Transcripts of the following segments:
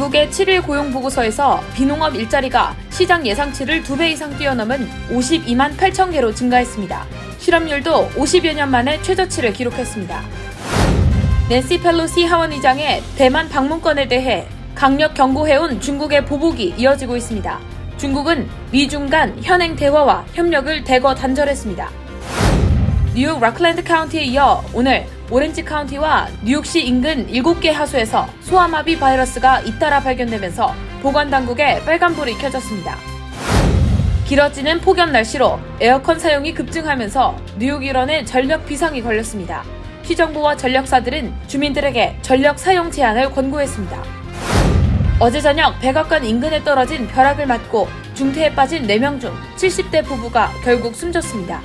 미국의 7일 고용보고서에서 비농업 일자리가 시장 예상치를 2배 이상 뛰어넘은 52만 8천 개로 증가했습니다. 실업률도 50여 년 만에 최저치를 기록했습니다. 낸시 펠로시 하원의장의 대만 방문권에 대해 강력 경고해온 중국의 보복이 이어지고 있습니다. 중국은 미중 간 현행 대화와 협력을 대거 단절했습니다. 뉴욕 락랜드 카운티에 이어 오늘 오렌지 카운티와 뉴욕시 인근 7개 하수에서 소아마비 바이러스가 잇따라 발견되면서 보건당국에 빨간불이 켜졌습니다. 길어지는 폭염 날씨로 에어컨 사용이 급증하면서 뉴욕 일원에 전력 비상이 걸렸습니다. 시정부와 전력사들은 주민들에게 전력 사용 제한을 권고했습니다. 어제 저녁 백악관 인근에 떨어진 벼락을 맞고 중태에 빠진 4명 중 70대 부부가 결국 숨졌습니다.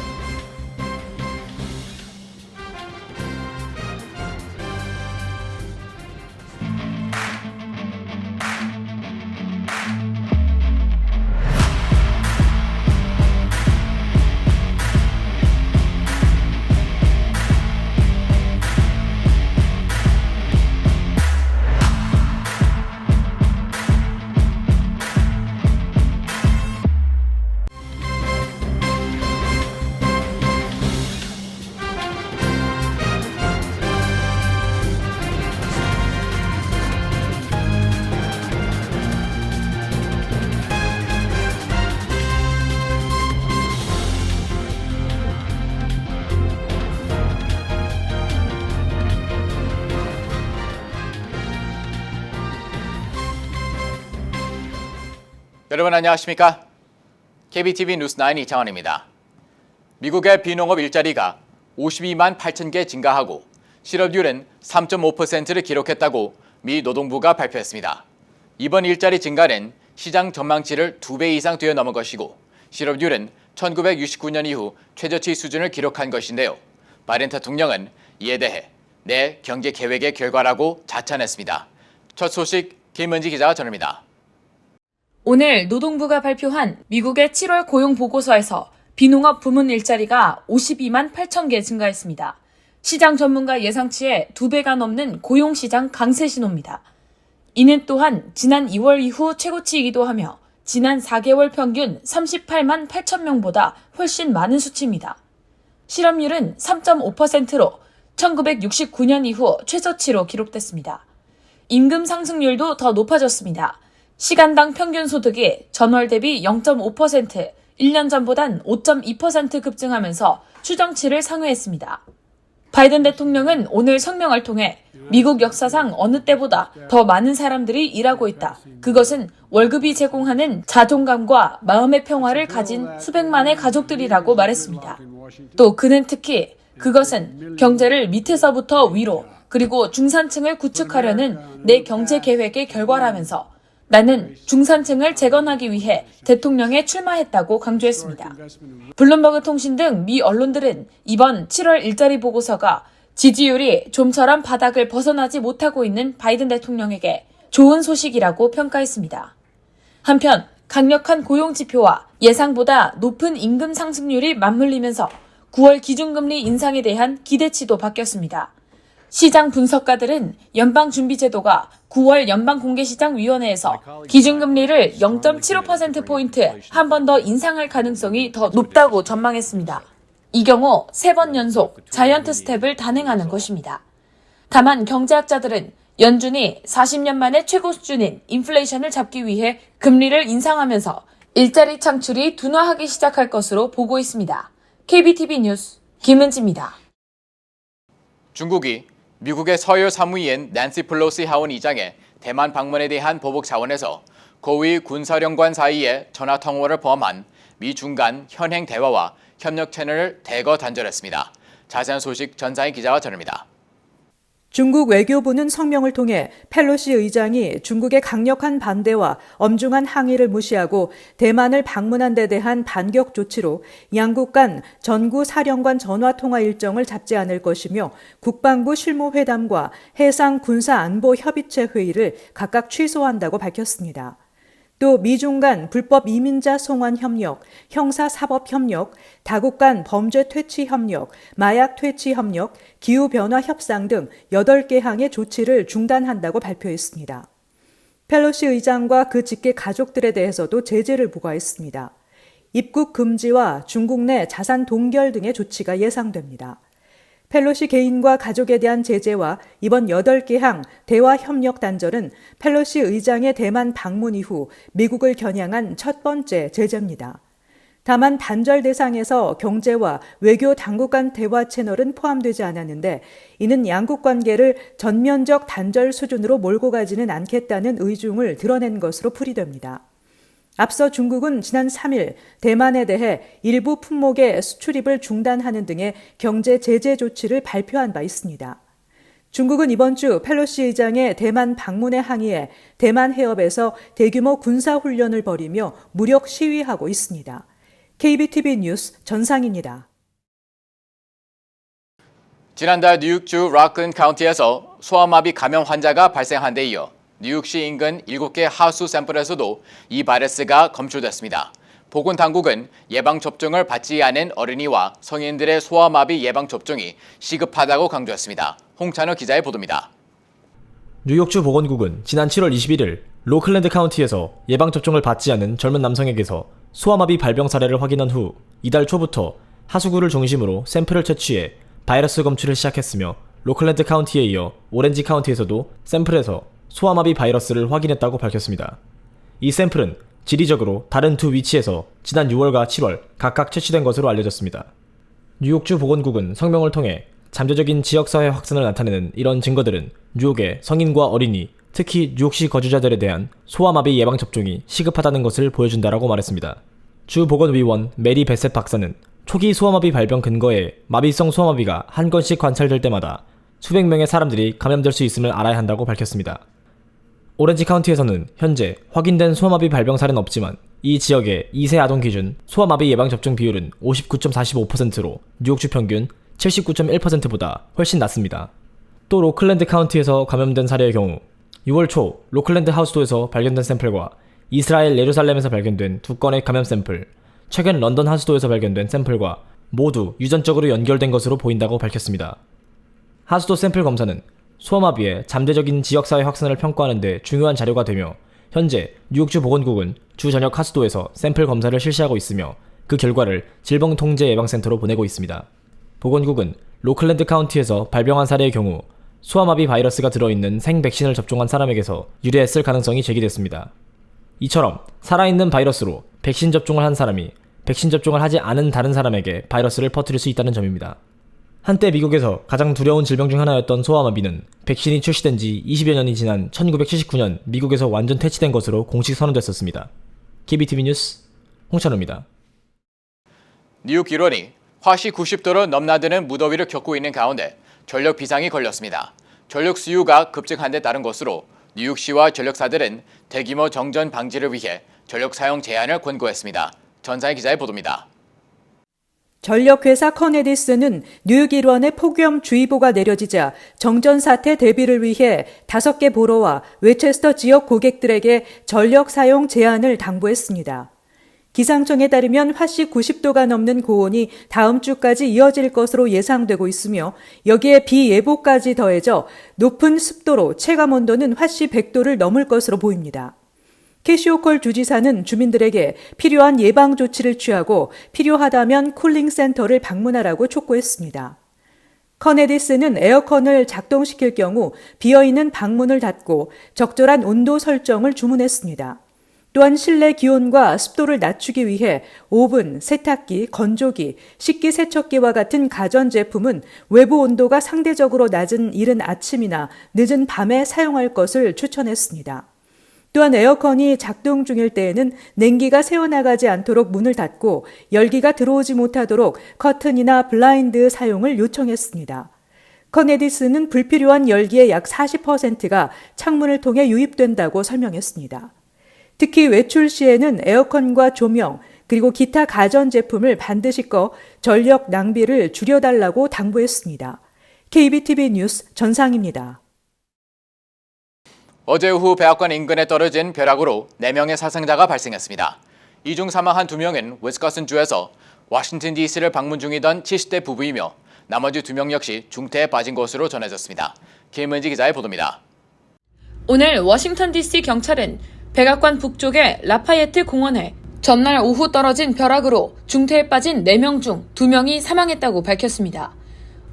여러분 안녕하십니까? KBTV 뉴스9 이창원입니다. 미국의 비농업 일자리가 52만 8천 개 증가하고 실업률은 3.5%를 기록했다고 미 노동부가 발표했습니다. 이번 일자리 증가는 시장 전망치를 2배 이상 뛰어넘은 것이고 실업률은 1969년 이후 최저치 수준을 기록한 것인데요. 바이든 대통령은 이에 대해 내 경제 계획의 결과라고 자찬했습니다. 첫 소식 김은지 기자가 전합니다. 오늘 노동부가 발표한 미국의 7월 고용보고서에서 비농업 부문 일자리가 52만 8천 개 증가했습니다. 시장 전문가 예상치의 2배가 넘는 고용시장 강세 신호입니다. 이는 또한 지난 2월 이후 최고치이기도 하며 지난 4개월 평균 38만 8천 명보다 훨씬 많은 수치입니다. 실업률은 3.5%로 1969년 이후 최저치로 기록됐습니다. 임금 상승률도 더 높아졌습니다. 시간당 평균 소득이 전월 대비 0.5%, 1년 전보단 5.2% 급증하면서 추정치를 상회했습니다. 바이든 대통령은 오늘 성명을 통해 미국 역사상 어느 때보다 더 많은 사람들이 일하고 있다. 그것은 월급이 제공하는 자존감과 마음의 평화를 가진 수백만의 가족들이라고 말했습니다. 또 그는 특히 그것은 경제를 밑에서부터 위로 그리고 중산층을 구축하려는 내 경제 계획의 결과라면서 나는 중산층을 재건하기 위해 대통령에 출마했다고 강조했습니다. 블룸버그 통신 등 미 언론들은 이번 7월 일자리 보고서가 지지율이 좀처럼 바닥을 벗어나지 못하고 있는 바이든 대통령에게 좋은 소식이라고 평가했습니다. 한편 강력한 고용 지표와 예상보다 높은 임금 상승률이 맞물리면서 9월 기준금리 인상에 대한 기대치도 바뀌었습니다. 시장 분석가들은 연방준비제도가 9월 연방공개시장위원회에서 기준금리를 0.75%포인트 한 번 더 인상할 가능성이 더 높다고 전망했습니다. 이 경우 3번 연속 자이언트 스텝을 단행하는 것입니다. 다만 경제학자들은 연준이 40년 만에 최고 수준인 인플레이션을 잡기 위해 금리를 인상하면서 일자리 창출이 둔화하기 시작할 것으로 보고 있습니다. KBTV 뉴스 김은지입니다. 중국이 미국의 서열 사무위인 낸시 펠로시 하원의장의 대만 방문에 대한 보복 차원에서 고위 군사령관 사이의 전화통화를 포함한 미중 간 현행 대화와 협력 채널을 대거 단절했습니다. 자세한 소식 전상희 기자가 전합니다. 중국 외교부는 성명을 통해 펠로시 의장이 중국의 강력한 반대와 엄중한 항의를 무시하고 대만을 방문한 데 대한 반격 조치로 양국 간 전구 사령관 전화통화 일정을 잡지 않을 것이며 국방부 실무회담과 해상 군사 안보 협의체 회의를 각각 취소한다고 밝혔습니다. 또 미중 간 불법 이민자 송환 협력, 형사사법 협력, 다국 간 범죄 퇴치 협력, 마약 퇴치 협력, 기후변화 협상 등 8개 항의 조치를 중단한다고 발표했습니다. 펠로시 의장과 그 직계 가족들에 대해서도 제재를 부과했습니다. 입국 금지와 중국 내 자산 동결 등의 조치가 예상됩니다. 펠로시 개인과 가족에 대한 제재와 이번 8개 항 대화 협력 단절은 펠로시 의장의 대만 방문 이후 미국을 겨냥한 첫 번째 제재입니다. 다만 단절 대상에서 경제와 외교 당국 간 대화 채널은 포함되지 않았는데 이는 양국 관계를 전면적 단절 수준으로 몰고 가지는 않겠다는 의중을 드러낸 것으로 풀이됩니다. 앞서 중국은 지난 3일 대만에 대해 일부 품목의 수출입을 중단하는 등의 경제 제재 조치를 발표한 바 있습니다. 중국은 이번 주 펠로시 의장의 대만 방문에 항의해 대만 해협에서 대규모 군사훈련을 벌이며 무력 시위하고 있습니다. KBTV 뉴스 전상입니다. 지난달 뉴욕주 로클랜드 카운티에서 소아마비 감염 환자가 발생한 데 이어 뉴욕시 인근 7개 하수 샘플에서도 이 바이러스가 검출됐습니다. 보건당국은 예방접종을 받지 않은 어린이와 성인들의 소아마비 예방접종이 시급하다고 강조했습니다. 홍찬호 기자의 보도입니다. 뉴욕주 보건국은 지난 7월 21일 로클랜드 카운티에서 예방접종을 받지 않은 젊은 남성에게서 소아마비 발병 사례를 확인한 후 이달 초부터 하수구를 중심으로 샘플을 채취해 바이러스 검출을 시작했으며 로클랜드 카운티에 이어 오렌지 카운티에서도 샘플에서 소아마비 바이러스를 확인했다고 밝혔습니다. 이 샘플은 지리적으로 다른 두 위치에서 지난 6월과 7월 각각 채취된 것으로 알려졌습니다. 뉴욕주 보건국은 성명을 통해 잠재적인 지역사회 확산을 나타내는 이런 증거들은 뉴욕의 성인과 어린이, 특히 뉴욕시 거주자들에 대한 소아마비 예방접종이 시급하다는 것을 보여준다라고 말했습니다. 주 보건의원 메리 베셋 박사는 초기 소아마비 발병 근거에 마비성 소아마비가 한 건씩 관찰될 때마다 수백 명의 사람들이 감염될 수 있음을 알아야 한다고 밝혔습니다. 오렌지 카운티에서는 현재 확인된 소아마비 발병 사례는 없지만 이 지역의 2세 아동 기준 소아마비 예방접종 비율은 59.45%로 뉴욕주 평균 79.1%보다 훨씬 낮습니다. 또 로클랜드 카운티에서 감염된 사례의 경우 6월 초 로클랜드 하우스도에서 발견된 샘플과 이스라엘 예루살렘에서 발견된 2건의 감염 샘플, 최근 런던 하수도에서 발견된 샘플과 모두 유전적으로 연결된 것으로 보인다고 밝혔습니다. 하수도 샘플 검사는 소아마비의 잠재적인 지역사회 확산을 평가하는 데 중요한 자료가 되며 현재 뉴욕주 보건국은 주 전역 하수도에서 샘플 검사를 실시하고 있으며 그 결과를 질병통제예방센터로 보내고 있습니다. 보건국은 로클랜드 카운티에서 발병한 사례의 경우 소아마비 바이러스가 들어있는 생백신을 접종한 사람에게서 유래했을 가능성이 제기됐습니다. 이처럼 살아있는 바이러스로 백신 접종을 한 사람이 백신 접종을 하지 않은 다른 사람에게 바이러스를 퍼뜨릴 수 있다는 점입니다. 한때 미국에서 가장 두려운 질병 중 하나였던 소아마비는 백신이 출시된 지 20여 년이 지난 1979년 미국에서 완전 퇴치된 것으로 공식 선언됐었습니다. KBTV 뉴스 홍찬호입니다. 뉴욕 일원이 화씨 90도로 넘나드는 무더위를 겪고 있는 가운데 전력 비상이 걸렸습니다. 전력 수요가 급증한 데 따른 것으로 뉴욕시와 전력사들은 대규모 정전 방지를 위해 전력 사용 제한을 권고했습니다. 전상희 기자의 보도입니다. 전력회사 커네디스는 뉴욕 일원의 폭염주의보가 내려지자 정전 사태 대비를 위해 5개 보로와 웨체스터 지역 고객들에게 전력 사용 제한을 당부했습니다. 기상청에 따르면 화씨 90도가 넘는 고온이 다음 주까지 이어질 것으로 예상되고 있으며 여기에 비 예보까지 더해져 높은 습도로 체감온도는 화씨 100도를 넘을 것으로 보입니다. 캐시오컬 주지사는 주민들에게 필요한 예방 조치를 취하고 필요하다면 쿨링센터를 방문하라고 촉구했습니다. 커네디스는 에어컨을 작동시킬 경우 비어있는 방문을 닫고 적절한 온도 설정을 주문했습니다. 또한 실내 기온과 습도를 낮추기 위해 오븐, 세탁기, 건조기, 식기세척기와 같은 가전제품은 외부 온도가 상대적으로 낮은 이른 아침이나 늦은 밤에 사용할 것을 추천했습니다. 또한 에어컨이 작동 중일 때에는 냉기가 새어나가지 않도록 문을 닫고 열기가 들어오지 못하도록 커튼이나 블라인드 사용을 요청했습니다. 커네디스는 불필요한 열기의 약 40%가 창문을 통해 유입된다고 설명했습니다. 특히 외출 시에는 에어컨과 조명, 그리고 기타 가전제품을 반드시 꺼 전력 낭비를 줄여달라고 당부했습니다. KBTV 뉴스 전상입니다. 어제 오후 백악관 인근에 떨어진 벼락으로 4명의 사상자가 발생했습니다. 이 중 사망한 2명은 위스콘신주에서 워싱턴 DC를 방문 중이던 70대 부부이며 나머지 2명 역시 중태에 빠진 것으로 전해졌습니다. 김은지 기자의 보도입니다. 오늘 워싱턴 DC 경찰은 백악관 북쪽의 라파예트 공원에 전날 오후 떨어진 벼락으로 중태에 빠진 4명 중 2명이 사망했다고 밝혔습니다.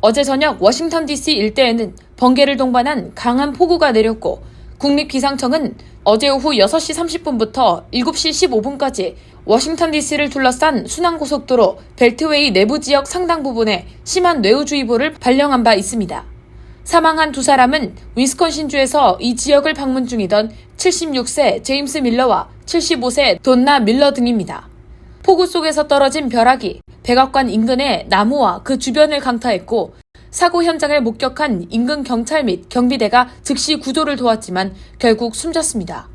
어제 저녁 워싱턴 DC 일대에는 번개를 동반한 강한 폭우가 내렸고 국립기상청은 어제 오후 6시 30분부터 7시 15분까지 워싱턴 DC를 둘러싼 순환고속도로 벨트웨이 내부 지역 상당 부분에 심한 뇌우주의보를 발령한 바 있습니다. 사망한 2사람은 위스콘신주에서 이 지역을 방문 중이던 76세 제임스 밀러와 75세 돈나 밀러 등입니다. 폭우 속에서 떨어진 벼락이 백악관 인근의 나무와 그 주변을 강타했고 사고 현장을 목격한 인근 경찰 및 경비대가 즉시 구조를 도왔지만 결국 숨졌습니다.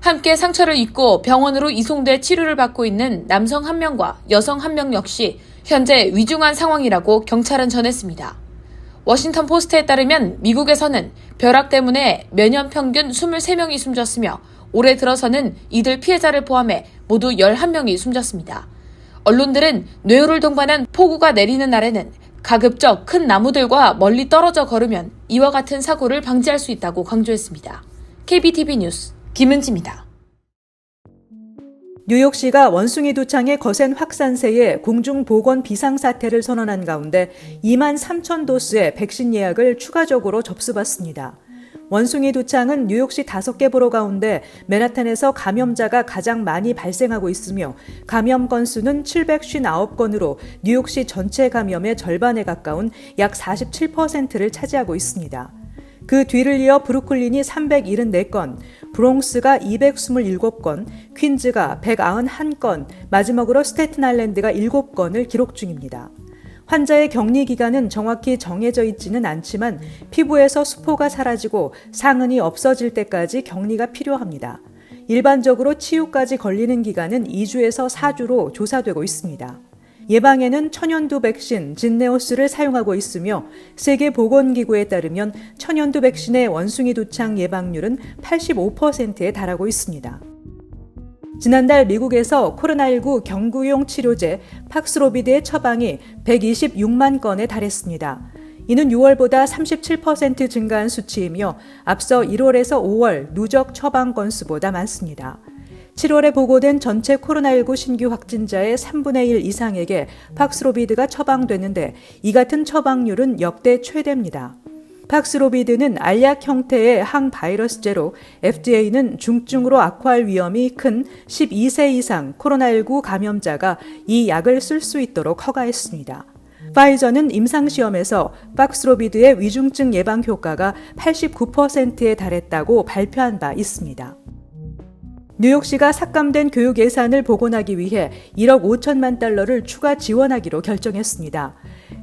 함께 상처를 입고 병원으로 이송돼 치료를 받고 있는 남성 1명과 여성 1명 역시 현재 위중한 상황이라고 경찰은 전했습니다. 워싱턴 포스트에 따르면 미국에서는 벼락 때문에 매년 평균 23명이 숨졌으며 올해 들어서는 이들 피해자를 포함해 모두 11명이 숨졌습니다. 언론들은 뇌우를 동반한 폭우가 내리는 날에는 가급적 큰 나무들과 멀리 떨어져 걸으면 이와 같은 사고를 방지할 수 있다고 강조했습니다. KBTV 뉴스 김은지입니다. 뉴욕시가 원숭이 두창의 거센 확산세에 공중보건 비상사태를 선언한 가운데 2만 3천 도스의 백신 예약을 추가적으로 접수받습니다. 원숭이 두창은 뉴욕시 5개 보로 가운데 맨하탄에서 감염자가 가장 많이 발생하고 있으며 감염 건수는 759건으로 뉴욕시 전체 감염의 절반에 가까운 약 47%를 차지하고 있습니다. 그 뒤를 이어 브루클린이 374건, 브롱스가 227건, 퀸즈가 191건, 마지막으로 스태튼 아일랜드가 7건을 기록 중입니다. 환자의 격리 기간은 정확히 정해져 있지는 않지만 피부에서 수포가 사라지고 상흔이 없어질 때까지 격리가 필요합니다. 일반적으로 치유까지 걸리는 기간은 2주에서 4주로 조사되고 있습니다. 예방에는 천연두 백신 진네오스를 사용하고 있으며 세계보건기구에 따르면 천연두 백신의 원숭이 두창 예방률은 85%에 달하고 있습니다. 지난달 미국에서 코로나19 경구용 치료제 팍스로비드의 처방이 126만 건에 달했습니다. 이는 6월보다 37% 증가한 수치이며 앞서 1월에서 5월 누적 처방 건수보다 많습니다. 7월에 보고된 전체 코로나19 신규 확진자의 3분의 1 이상에게 팍스로비드가 처방됐는데 이 같은 처방률은 역대 최대입니다. 팍스로비드는 알약 형태의 항바이러스제로 FDA는 중증으로 악화할 위험이 큰 12세 이상 코로나19 감염자가 이 약을 쓸 수 있도록 허가했습니다. 파이저는 임상시험에서 팍스로비드의 위중증 예방 효과가 89%에 달했다고 발표한 바 있습니다. 뉴욕시가 삭감된 교육 예산을 복원하기 위해 1억 5천만 달러를 추가 지원하기로 결정했습니다.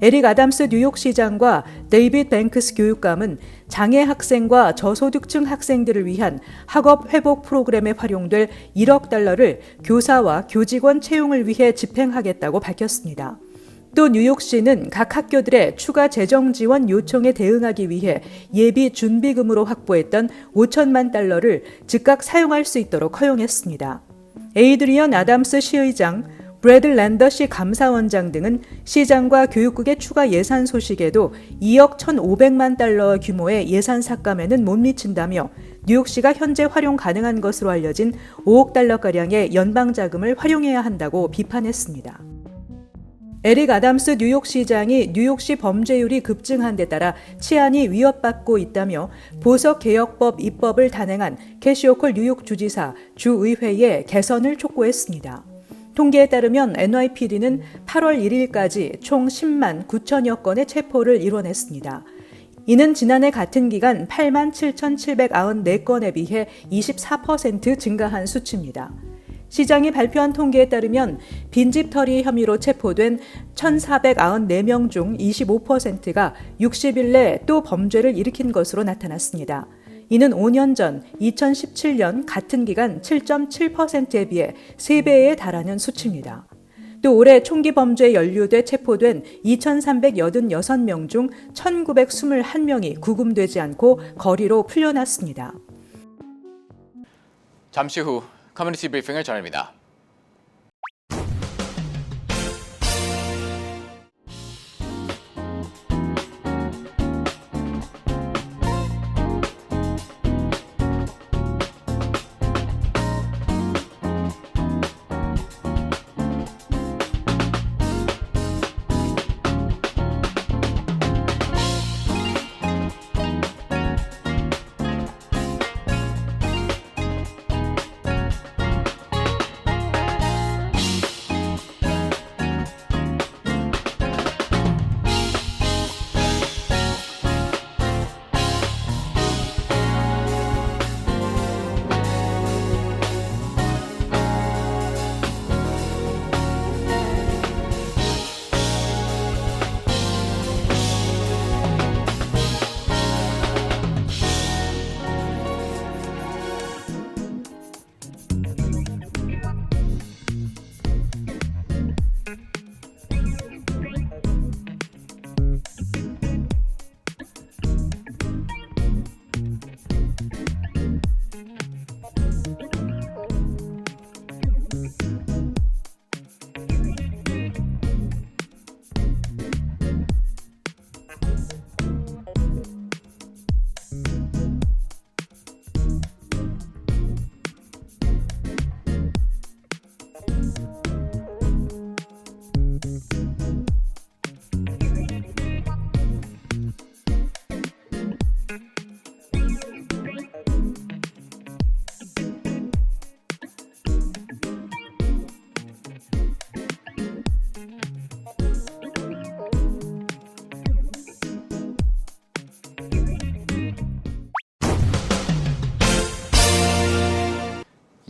에릭 아담스 뉴욕시장과 데이빗 뱅크스 교육감은 장애 학생과 저소득층 학생들을 위한 학업 회복 프로그램에 활용될 1억 달러를 교사와 교직원 채용을 위해 집행하겠다고 밝혔습니다. 또 뉴욕시는 각 학교들의 추가 재정 지원 요청에 대응하기 위해 예비 준비금으로 확보했던 5천만 달러를 즉각 사용할 수 있도록 허용했습니다. 에이드리언 아담스 시의장, 브래드 랜더시 감사원장 등은 시장과 교육국의 추가 예산 소식에도 2억 1,500만 달러 규모의 예산 삭감에는 못 미친다며 뉴욕시가 현재 활용 가능한 것으로 알려진 5억 달러가량의 연방자금을 활용해야 한다고 비판했습니다. 에릭 아담스 뉴욕시장이 뉴욕시 범죄율이 급증한 데 따라 치안이 위협받고 있다며 보석개혁법 입법을 단행한 캐시 호컬 뉴욕 주지사 주의회에 개선을 촉구했습니다. 통계에 따르면 NYPD는 8월 1일까지 총 10만 9천여 건의 체포를 이뤄냈습니다. 이는 지난해 같은 기간 8만 7,794건에 비해 24% 증가한 수치입니다. 시장이 발표한 통계에 따르면 빈집털이 혐의로 체포된 1,494명 중 25%가 60일 내 또 범죄를 일으킨 것으로 나타났습니다. 이는 5년 전 2017년 같은 기간 7.7%에 비해 3배에 달하는 수치입니다. 또 올해 총기 범죄에 연루돼 체포된 2,386명 중 1,921명이 구금되지 않고 거리로 풀려났습니다. 잠시 후 커뮤니티 브리핑을 전합니다.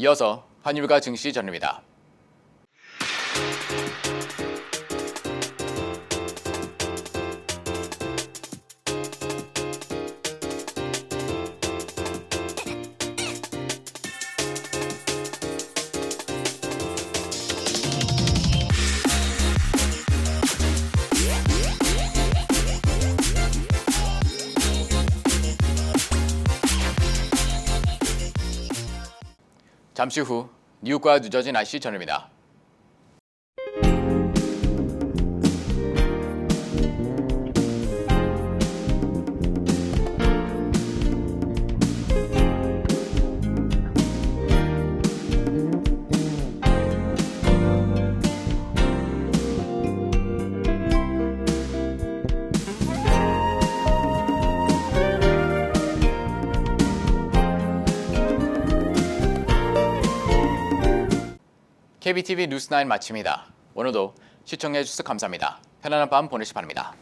이어서 환율과 증시 전입니다. 잠시 후 뉴욕과 뉴저지 날씨 전입니다. KBTV 뉴스9 마칩니다. 오늘도 시청해주셔서 감사합니다. 편안한 밤 보내시 바랍니다.